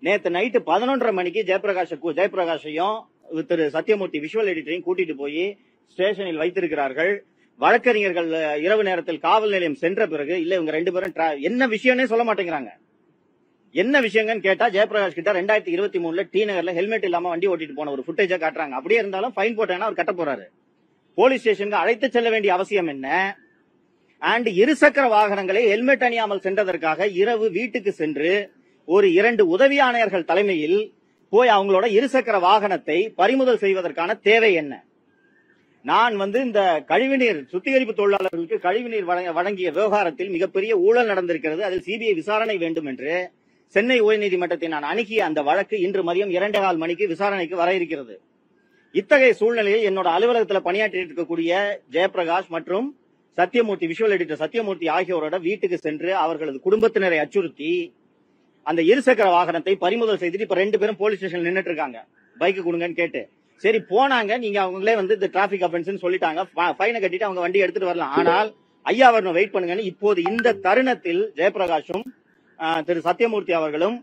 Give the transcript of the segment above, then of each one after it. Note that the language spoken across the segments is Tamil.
நேத்து நைட்டு 11:30 மணிக்கு ஜெயபிரகாஷையும் திரு சத்தியமூர்த்தி விஷுவல் எடிட்டரையும் கூட்டிட்டு போய் ஸ்டேஷனில் வைத்திருக்கிறார்கள். வழக்கறிஞர்கள் இரவு நேரத்தில் காவல் நிலையம் சென்ற பிறகு இல்ல இவங்க 2 பேரும் என்ன விஷயம்னே சொல்ல மாட்டேங்கிறாங்க. என்ன விஷயங்கன்னு கேட்டா ஜெயபிரகாஷ் கிட்ட 2023 டி நகர்ல ஹெல்மெட் இல்லாம வண்டி ஓட்டிட்டு போன ஒரு ஃபுட்டேஜா காட்டுறாங்க. அப்படியே இருந்தாலும் ஃபைன் போட்டேன்னா அவர் கட்ட போறாரு. போலீஸ் ஸ்டேஷனுக்கு அழைத்து செல்ல வேண்டிய அவசியம் என்ன? அண்ட் இருசக்கர வாகனங்களை ஹெல்மெட் அணியாமல் சென்றதற்காக இரவு வீட்டுக்கு சென்று ஒரு 2 உதவி ஆணையர்கள் தலைமையில் போய் அவங்களோட இருசக்கர வாகனத்தை பறிமுதல் செய்வதற்கான தேவை என்ன? நான் இந்த கழிவுநீர் சுத்திகரிப்பு தொழிலாளர்களுக்கு கழிவுநீர் வழங்கிய விவகாரத்தில் மிகப்பெரிய ஊழல் நடந்திருக்கிறது, அதில் சிபிஐ விசாரணை வேண்டும் என்று சென்னை உயர்நீதிமன்றத்தை நான் அணுகிய அந்த வழக்கு இன்று மதியம் 2:15 மணிக்கு விசாரணைக்கு வர இருக்கிறது. இத்தகைய சூழ்நிலையில் என்னோட அலுவலகத்தில் பணியாற்றி இருக்கக்கூடிய ஜெயபிரகாஷ் மற்றும் சத்தியமூர்த்தி விஷுவல் எடிட்டர் சத்தியமூர்த்தி ஆகியோரோட வீட்டுக்கு சென்று அவர்களது குடும்பத்தினரை அச்சுறுத்தி அந்த இருசக்கர வாகனத்தை பறிமுதல் செய்துட்டு இப்ப 2 பேரும் போலீஸ் ஸ்டேஷன் நின்றுட்டு இருக்காங்க. பைக் கொடுங்கன்னு கேட்டு சரி போனாங்க. நீங்க அவங்களே இந்த டிராபிக் அஃபென்ஸ் சொல்லிட்டாங்க, ஃபைனை கட்டிட்டு அவங்க வண்டி எடுத்துட்டு வரலாம். ஆனால் ஐயா வரணும், வெயிட் பண்ணுங்கன்னு இப்போது இந்த தருணத்தில் ஜெயபிரகாஷும் திரு சத்தியமூர்த்தி அவர்களும்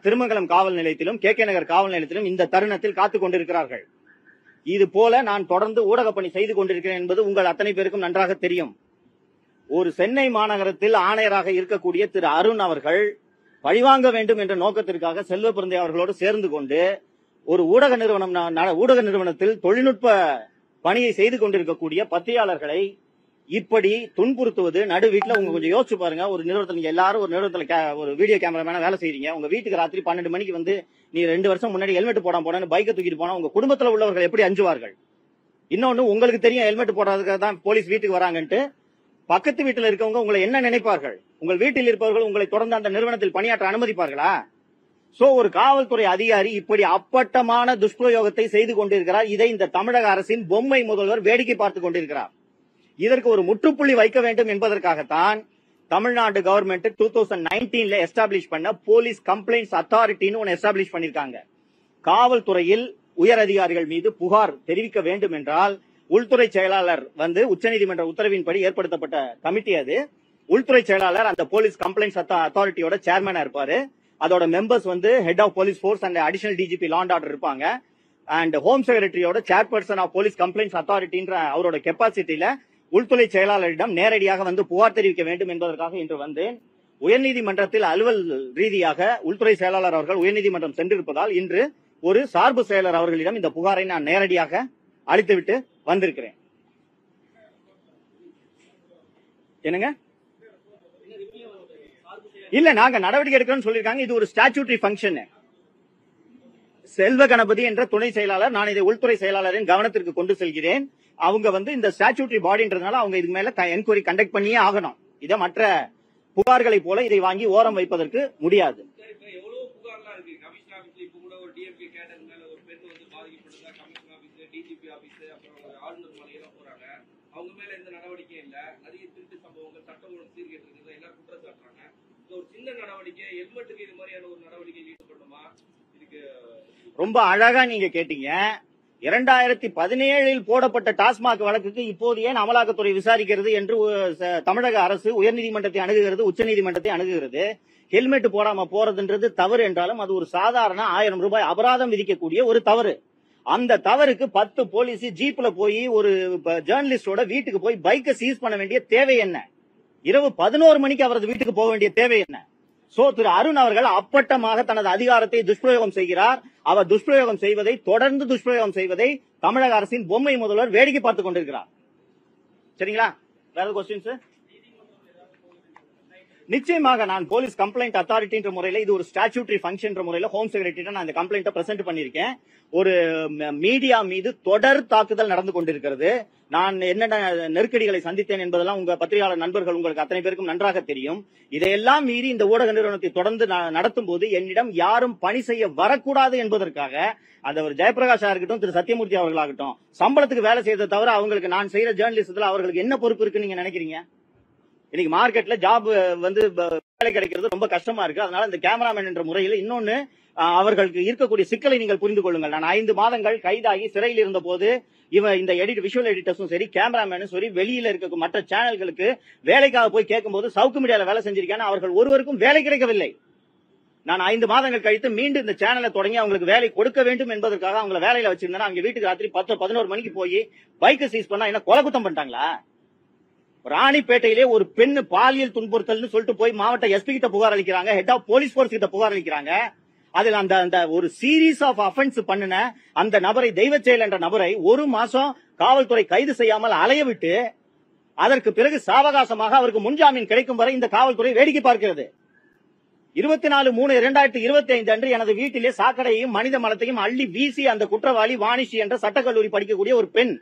திருமங்கலம் காவல் நிலையத்திலும் கே நகர் காவல் நிலையத்திலும் இந்த தருணத்தில் காத்துக் கொண்டிருக்கிறார்கள். இது போல நான் தொடர்ந்து ஊடக பணி செய்து கொண்டிருக்கிறேன் என்பது உங்கள் அத்தனை பேருக்கும் நன்றாக தெரியும். ஒரு சென்னை மாநகரத்தில் ஆணையராக இருக்கக்கூடிய திரு அருண் அவர்கள் பழிவாங்க வேண்டும் என்ற நோக்கத்திற்காக செல்வ பிறந்தை அவர்களோடு சேர்ந்து கொண்டு ஒரு ஊடக நிறுவனத்தில் தொழில்நுட்ப பணியை செய்து கொண்டிருக்கக்கூடிய பத்திரிகையாளர்களை இப்படி துன்புறுத்துவது நடு வீட்டுல உங்க கொஞ்சம் யோசிச்சு பாருங்க. ஒரு நிறுவனத்தில் நீங்க எல்லாரும் ஒரு நிறுவனத்துல ஒரு வீடியோ கேமராமேனா வேலை செய்றீங்க. உங்க வீட்டுக்கு ராத்திரி 12 மணிக்கு நீ 2 வருஷம் முன்னாடி ஹெல்மெட் போடாம போன பைக்கை தூக்கிட்டு போனா உங்க குடும்பத்துல உள்ளவர்கள் எப்படி அஞ்சுவார்கள்? இன்னொன்னு உங்களுக்கு தெரியும் ஹெல்மெட் போடாததுக்காக தான் போலீஸ் வீட்டுக்கு வராங்கன்ட்டு. பக்கத்து வீட்டில் இருக்கவங்க உங்களை என்ன நினைப்பார்கள்? உங்கள் வீட்டில் இருப்பவர்கள் உங்களை தொடர்ந்து அந்த நிறுவனத்தில் பணியாற்ற அனுமதிப்பார்களா? சோ ஒரு காவல்துறை அதிகாரி இப்படி அப்பட்டமான துஷ்பிரயோகத்தை செய்து கொண்டிருக்கிறார். இதை இந்த தமிழக அரசின் பொம்மை முதல்வர் வேடிக்கை பார்த்துக் கொண்டிருக்கிறார். இதற்கு ஒரு முற்றுப்புள்ளி வைக்க வேண்டும் என்பதற்காகத்தான் தமிழ்நாடு கவர்மெண்ட் 2019 எஸ்டாப்ளிஷ் பண்ண போலீஸ் கம்ப்ளைண்ட்ஸ் அத்தாரிட்டின்னு ஒன்னு எஸ்டாப்ளிஷ் பண்ணிருக்காங்க. காவல்துறையில் உயர் அதிகாரிகள் மீது புகார் தெரிவிக்க வேண்டும் என்றால் உள்துறை செயலாளர் உச்சநீதிமன்ற உத்தரவின்படி ஏற்படுத்தப்பட்ட கமிட்டி அது. உள்துறை செயலாளர் அந்த போலீஸ் கம்ப்ளைண்ட்ஸ் அத்தாரிட்டியோட சேர்மனா இருப்பாரு. அதோட members head of police force and additional DGP law and order இருப்பாங்க. அண்ட் ஹோம் செக்ரட்டரியோட சேர்பர்சன் ஆஃப் போலீஸ் கம்ப்ளைண்ட்ஸ் அத்தாரிட்டின்ற அவரோட கெப்பாசிட்டியில உள்துறை செயலாளரிடம் நேரடியாக புகார் தெரிவிக்க வேண்டும் என்பதற்காக இன்று உயர்நீதிமன்றத்தில் அலுவல் ரீதியாக உள்துறை செயலாளர் அவர்கள் உயர்நீதிமன்றம் சென்றிருப்பதால் இன்று ஒரு சார்பு செயலர் அவர்களிடம் இந்த புகாரை நான் நேரடியாக அளித்துவிட்டு வந்திருக்கிறேன். என்னங்க? இல்ல நாங்க நடவடிக்கை எடுக்கிறோம் சொல்லிருக்காங்க. இது ஒரு ஸ்டாச்சுட்டரி பங்கன். செல்வ கணபதி என்ற துணை செயலாளர், நான் இதை உள்துறை செயலாளரின் கவனத்திற்கு கொண்டு செல்கிறேன். அவங்க இந்த ஸ்டாச்சுட்டரி பாடின்றதுனால அவங்க இதுக்கு மேல என்கொயரி கண்டக்ட் பண்ணியே ஆகணும். இதை மற்ற புகார்களை போல இதை வாங்கி ஓரம் வைப்பதற்கு முடியாது. அவங்க மேல எந்த நடவடிக்கையும் இல்ல. அதிக திருட்டு சம்பவங்கள் சட்டம் ஒழுங்கு சீர்கேட்டிருக்கிறது எல்லாம் குற்றம் சாட்டுறாங்க. ஒரு சின்ன நடவடிக்கை ஹெல்மெட்டுக்கு இது மாதிரியான ஒரு நடவடிக்கை ஈடுபடணுமா? இதுக்கு ரொம்ப அழகா நீங்க கேட்டீங்க. 2017 போடப்பட்ட டாஸ்மாக் வழக்குக்கு இப்போது ஏன் அமலாக்கத்துறை விசாரிக்கிறது என்று தமிழக அரசு உயர்நீதிமன்றத்தை அணுகுகிறது, உச்சநீதிமன்றத்தை அணுகுகிறது. ஹெல்மெட் போடாம போறதுன்றது தவறு என்றாலும் அது ஒரு சாதாரண 1000 ரூபாய் அபராதம் விதிக்கக்கூடிய ஒரு தவறு. அந்த தவறுக்கு 10 போலீஸ் ஜீப்ல போய் ஒரு ஜேர்னலிஸ்டோட வீட்டுக்கு போய் பைக்கை சீஸ் பண்ண வேண்டிய தேவை என்ன? இரவு 11 மணிக்கு அவரது வீட்டுக்கு போக வேண்டிய தேவை என்ன? சோ திரு அருண் அவர்கள் அப்பட்டமாக தனது அதிகாரத்தை துஷ்பிரயோகம் செய்கிறார். அவர் துஷ்பிரயோகம் செய்வதை தொடர்ந்து துஷ்பிரயோகம் செய்வதை தமிழக அரசின் பொம்மை முதல்வர் வேடிக்கை பார்த்துக் கொண்டிருக்கிறார். சரிங்களா? வேற கொஸ்டின்ஸ்? நிச்சயமாக நான் போலீஸ் கம்ப்ளைண்ட் அத்தாரிட்டின்ற முறையில இது ஒரு ஸ்டாச்சுட்டரி ஃபங்க்ஷன் முறையில ஹோம் செக்ரட்டரி நான் இந்த கம்ப்ளைண்ட்டை பிரசன்ட் பண்ணிருக்கேன். ஒரு மீடியா மீது தொடர் தாக்குதல் நடந்து கொண்டிருக்கிறது. நான் என்னென்ன நெருக்கடிகளை சந்தித்தேன் என்பதெல்லாம் உங்க பத்திரிகையாளர் நண்பர்கள் உங்களுக்கு அத்தனை பேருக்கும் நன்றாக தெரியும். இதையெல்லாம் மீறி இந்த ஊடக நிறுவனத்தை தொடர்ந்து நடத்தும் போது என்னிடம் யாரும் பணி செய்ய வரக்கூடாது என்பதற்காக அந்த ஒரு ஜெயபிரகாஷா இருக்கட்டும், திரு சத்தியமூர்த்தி அவர்களாகட்டும், சம்பளத்துக்கு வேலை செய்யறதை தவிர அவங்களுக்கு நான் செய்யற ஜேர்னலிசத்துல அவர்களுக்கு என்ன பொறுப்பு இருக்குன்னு நீங்க நினைக்கிறீங்க? இன்னைக்கு மார்க்கெட்ல ஜாப் வேலை கிடைக்கிறது ரொம்ப கஷ்டமா இருக்கு. அதனால இந்த கேமராமேன் என்ற முறையில் இன்னொன்னு அவர்களுக்கு இருக்கக்கூடிய சிக்கலை நீங்கள் புரிந்து கொள்ளுங்கள். நான் 5 மாதங்கள் கைதாகி சிறையில் இருந்த போது இந்த விஷுவல் எடிட்டர்ஸும் சரி, கேமராமேனும் சரி, வெளியில இருக்க மற்ற சேனல்களுக்கு வேலைக்காக போய் கேட்கும் போது சவுக்கு மீடியால வேலை செஞ்சிருக்கேன், அவர்கள் ஒருவருக்கும் வேலை கிடைக்கவில்லை. நான் 5 மாதங்கள் கழித்து மீண்டும் இந்த சேனலை தொடங்கி அவங்களுக்கு வேலை கொடுக்க வேண்டும் என்பதற்காக அவங்கள வேலையில வச்சிருந்தேன். அவங்க வீட்டுக்கு ராத்திரி 10-11 மணிக்கு போய் பைக்கை சீஸ் பண்ணா என்ன கொலை குத்தம் பண்ணிட்டாங்களா? ராணிப்பேட்டையிலே ஒரு பெண் பாலியல் துன்புறுத்தல் சொல்லிட்டு போய் மாவட்ட எஸ்பி கிட்ட புகார் அளிக்கிறாங்க, ஹெட் ஆஃப் போலீஸ் போர்ஸ் கிட்ட புகார் அளிக்கிறாங்க. அதில் அந்த ஒரு சீரீஸ் ஆஃப் அஃபென்ஸ் பண்ணின அந்த நபரை, தெய்வச்செயல் என்ற நபரை 1 மாசம் காவல்துறை கைது செய்யாமல் அலைய விட்டு அதற்கு பிறகு சாவகாசமாக அவருக்கு முன்ஜாமீன் கிடைக்கும் வரை இந்த காவல்துறை வேடிக்கை பார்க்கிறது. 24/3/2025 அன்று எனது வீட்டிலே சாக்கடையையும் மனித மலத்தையும் அள்ளி வீசி அந்த குற்றவாளி வாணிஷி என்ற சட்டக்கல்லூரி படிக்கக்கூடிய ஒரு பெண்,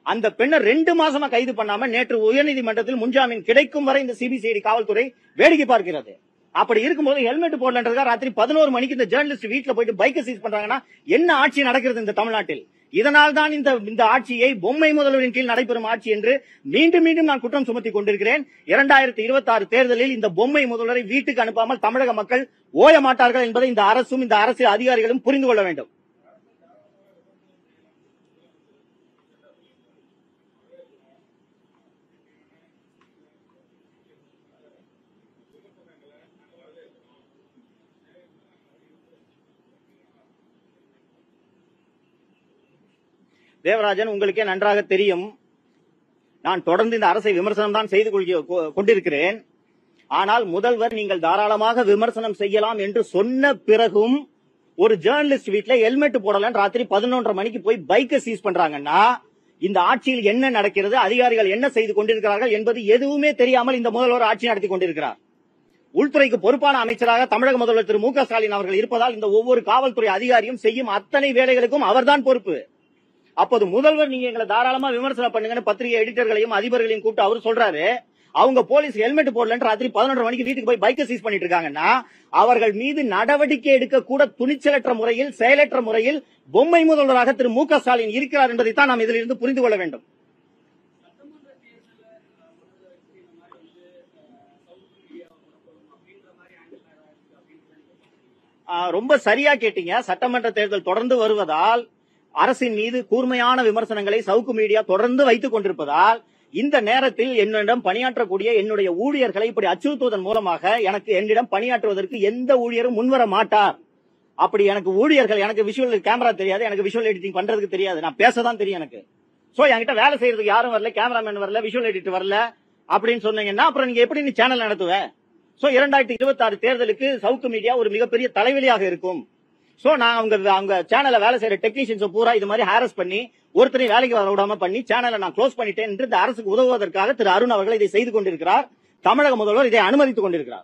அந்த பெண்ணை 2 மாசமா கைது பண்ணாம நேற்று உயர்நீதிமன்றத்தில் முன்ஜாமீன் கிடைக்கும் வரை இந்த சிபிசிஐடி காவல்துறை வேடிக்கை பார்க்கிறது. அப்படி இருக்கும்போது ஹெல்மெட் போடலன்றதுக்காக ராத்திரி 11 மணிக்கு இந்த ஜேர்னலிஸ்ட் வீட்டுல போயிட்டு பைக்கை சீஸ் பண்றாங்கன்னா என்ன ஆட்சி நடக்கிறது இந்த தமிழ்நாட்டில்? இதனால் தான் இந்த ஆட்சியை பொம்மை முதல்வரின் கீழ் நடைபெறும் ஆட்சி என்று மீண்டும் மீண்டும் நான் குற்றம் சுமத்தி கொண்டிருக்கிறேன். 2026 தேர்தலில் இந்த பொம்மை முதல்வரை வீட்டுக்கு அனுப்பாமல் தமிழக மக்கள் ஓய மாட்டார்கள் என்பதை இந்த அரசும் இந்த அரசு அதிகாரிகளும் புரிந்து கொள்ள வேண்டும். தேவராஜன், உங்களுக்கே நன்றாக தெரியும், நான் தொடர்ந்து இந்த அரசை விமர்சனம் தான் செய்து கொண்டிருக்கிறேன். ஆனால் முதல்வர் நீங்கள் தாராளமாக விமர்சனம் செய்யலாம் என்று சொன்ன பிறகும் ஒரு ஜேர்னலிஸ்ட் வீட்டுல ஹெல்மெட் போடலன்னு ராத்திரி 11:30 மணிக்கு போய் பைக்கை சீஸ் பண்றாங்கன்னா இந்த ஆட்சியில் என்ன நடக்கிறது, அதிகாரிகள் என்ன செய்து கொண்டிருக்கிறார்கள் என்பது எதுவுமே தெரியாமல் இந்த முதல்வர் ஆட்சி நடத்தி கொண்டிருக்கிறார். உள்துறைக்கு பொறுப்பான அமைச்சராக தமிழக முதல்வர் திரு மு.க. ஸ்டாலின் அவர்கள் இருப்பதால் இந்த ஒவ்வொரு காவல்துறை அதிகாரியும் செய்யும் அத்தனை வேலைகளுக்கும் அவர்தான் பொறுப்பு. அப்போது முதல்வர் நீங்க எங்களை தாராளமா விமர்சனம் பண்ணுங்கன்னு பத்திரிகை எடிட்டர்களையும் அதிபர்களையும் கூப்பிட்டு அவர் சொல்றாரு. அவங்க போலீஸ் ஹெல்மெட் போடலன்னு ராத்திரி 11:30 மணிக்கு வீட்டுக்கு போய் பைக்கை சீஸ் பண்ணிட்டு இருக்காங்கன்னா அவர்கள் மீது நடவடிக்கை எடுக்க கூட துணிச்சலற்ற முறையில், செயலற்ற முறையில் பொம்மை முதல்வராக திரு மு.க. ஸ்டாலின் இருக்கிறார் என்பதைத்தான் நாம் இதிலிருந்து புரிந்து கொள்ள வேண்டும். ரொம்ப சரியா கேட்டீங்க. சட்டமன்ற தேர்தல் தொடர்ந்து வருவதால் அரசின் மீது கூர்மையான விமர்சனங்களை சவுக்கு மீடியா தொடர்ந்து வைத்துக் கொண்டிருப்பதால் இந்த நேரத்தில் என்னிடம் பணியாற்றக்கூடிய என்னுடைய ஊழியர்களை இப்படி அச்சுறுத்துவதன் மூலமாக என்னிடம் பணியாற்றுவதற்கு எந்த ஊழியரும் முன்வர மாட்டார். அப்படி எனக்கு ஊழியர்கள், எனக்கு விஷுவல் கேமரா தெரியாது, எனக்கு விஷுவல் எடிட்டிங் பண்றதுக்கு தெரியாது, நான் பேசதான் தெரியும் எனக்கு. சோ என்கிட்ட வேலை செய்யறதுக்கு யாரும் வரல, கேமராமேன் வரல, விஷுவல் எடிட்டர் வரல அப்படின்னு சொன்னீங்கன்னா அப்புறம் நீங்க எப்படி நீ சேனல் நடத்துவ? சோ 2026 தேர்தலுக்கு சவுக்கு மீடியா ஒரு மிகப்பெரிய தலைவலியாக இருக்கும். சோ நான் அவங்க சேனல்ல வேலை செய்யற டெக்னீஷியன்ஸ் பூரா இது மாதிரி ஹாரஸ் பண்ணி ஒருத்தரை வேலைக்கு வர விடாம பண்ணி சேனலை நான் க்ளோஸ் பண்ணிட்டேன் என்று இந்த அரசுக்கு உதவுவதற்காக திரு அருண் அவர்கள் இதை செய்து கொண்டிருக்கிறார். தமிழக முதல்வர் இதை அனுமதித்துக் கொண்டிருக்கிறார்.